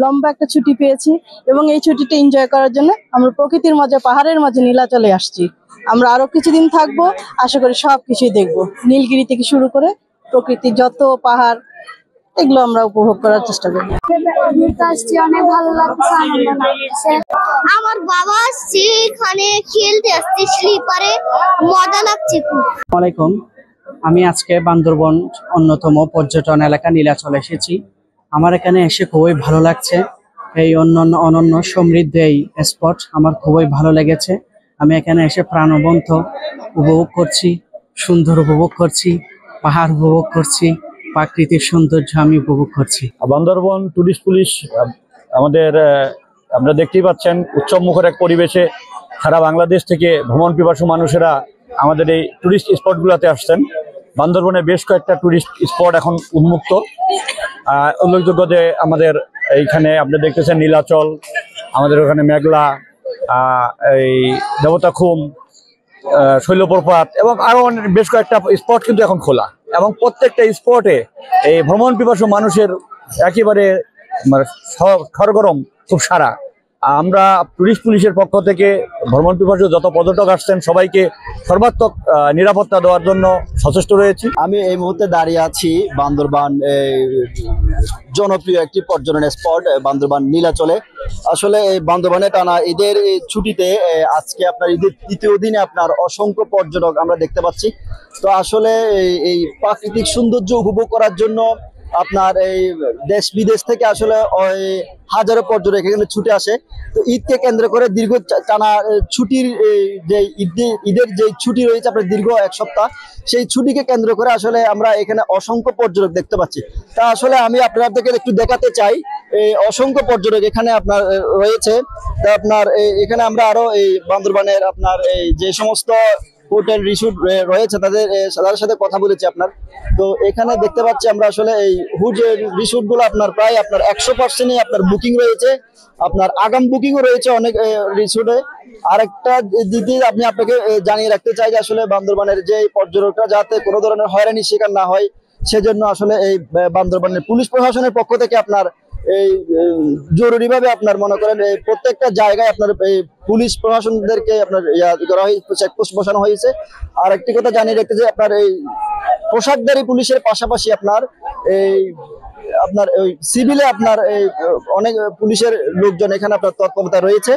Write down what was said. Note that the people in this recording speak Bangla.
লম্বা একটা ছুটি পেয়েছি এবং এই ছুটিটা এনজয় করার জন্য আমরা প্রকৃতির মাঝে, পাহাড়ের মাঝে নীলাচলে আসছি। আমরা আরো কিছুদিন থাকবো, আশা করি সবকিছুই দেখবো। নীলগিরি থেকে শুরু করে প্রকৃতির যত পাহাড়, এগুলো আমরা উপভোগ করার চেষ্টা করবো। অনেক ভালো লাগছে, আনন্দ লাগছে। আমার বাবা আসছে, এখানে খেলতে আসছে স্লিপারে, মজা লাগছে খুব। আসসালামু আলাইকুম, আমি আজকে বান্দরবন অন্যতম পর্যটন এলাকা নীলাচলে এসেছি। আমার এখানে এসে খুবই ভালো লাগছে। এই অনন্য সমৃদ্ধ এই স্পট আমার খুবই ভালো লেগেছে। আমি এখানে এসে প্রাণবন্ত উপভোগ করছি, সুন্দর উপভোগ করছি, পাহাড় উপভোগ করছি, প্রাকৃতিক সৌন্দর্য আমি উপভোগ করছি। বান্দরবন টুরিস্ট পুলিশ আমাদের আপনারা দেখতেই পাচ্ছেন উৎসব মুখর এক পরিবেশে সারা বাংলাদেশ থেকে ভ্রমণ পিপাসু মানুষেরা আমাদের এই টুরিস্ট স্পটগুলোতে আসছেন। বান্দরবনে বেশ কয়েকটা টুরিস্ট স্পট এখন উন্মুক্ত। উল্লেখযোগ্য যে আমাদের এইখানে আপনি দেখতেছেন নীলাচল, আমাদের ওখানে মেঘলা, এই দেবতাখুম, শৈলপ্রপাত এবং আরো বেশ কয়েকটা স্পট কিন্তু এখন খোলা, এবং প্রত্যেকটা স্পটে এই ভ্রমণ পিপাসু মানুষের একেবারে সরগরম খুব সারা। আমরা টুরিস্ট পুলিশের পক্ষ থেকে ভ্রমণ পিপাসু যত পর্যটক আসছেন সবাইকে সর্বাত্মক নিরাপত্তা দেওয়ার জন্য সচেষ্ট রয়েছি। আমি এই মুহূর্তে দাঁড়িয়ে আছি বান্দরবান জনপ্রিয় একটি পর্যটন স্পট বান্দরবান নীলাচলে। আসলে এই বান্দরবানে টানা ঈদের ছুটিতে আজকে আপনার ঈদের তৃতীয় দিনে আপনার অসংখ্য পর্যটক আমরা দেখতে পাচ্ছি। তো আসলে এই প্রাকৃতিক সৌন্দর্য উপভোগ করার জন্য আপনার এই দেশ বিদেশ থেকে আসলে হাজারো পর্যটক এখানে ছুটে আসে। তো ঈদকে কেন্দ্র করে দীর্ঘ টানা ছুটির যে ঈদের যে ছুটি রয়েছে আপনার দীর্ঘ এক সপ্তাহ, সেই ছুটিকে কেন্দ্র করে আসলে আমরা এখানে অসংখ্য পর্যটক দেখতে পাচ্ছি। তা আসলে আমি আপনাদেরকে একটু দেখাতে চাই এই অসংখ্য পর্যটক এখানে আপনার রয়েছে। তা আপনার এখানে আমরা আরো এই বান্দরবানের আপনার এই যে সমস্ত হোটেল রিসোর্ট রয়েছে তাদের সাথে কথা বলেছি আপনার। তো এখানে দেখতে পাচ্ছি আমরা আসলে এই রিসোর্ট গুলো আপনার প্রায় আপনার 100%ই আপনার বুকিং রয়েছে, আপনার আগাম বুকিংও রয়েছে অনেক রিসোর্টে। আরেকটা দিদি আমি আপনাকে জানিয়ে রাখতে চাই যে আসলে বান্দরবানের যে পর্যটকরা যাতে কোনো ধরনের হয়রানির শিকার না হয় সেজন্য আসলে এই বান্দরবানের পুলিশ প্রশাসনের পক্ষ থেকে আপনার এই জরুরিভাবে আপনার মনে করেন এই প্রত্যেকটা জায়গায় আপনার এই পুলিশ প্রশাসনদেরকে আপনার চেকপোস্ট বসানো হয়েছে। আর একটি কথা জানিয়ে রাখতে যে আপনার এই পোশাকধারী পুলিশের পাশাপাশি আপনার ওই সিভিলে আপনার এই অনেক পুলিশের লোকজন এখানে আপনার তৎপরতা রয়েছে।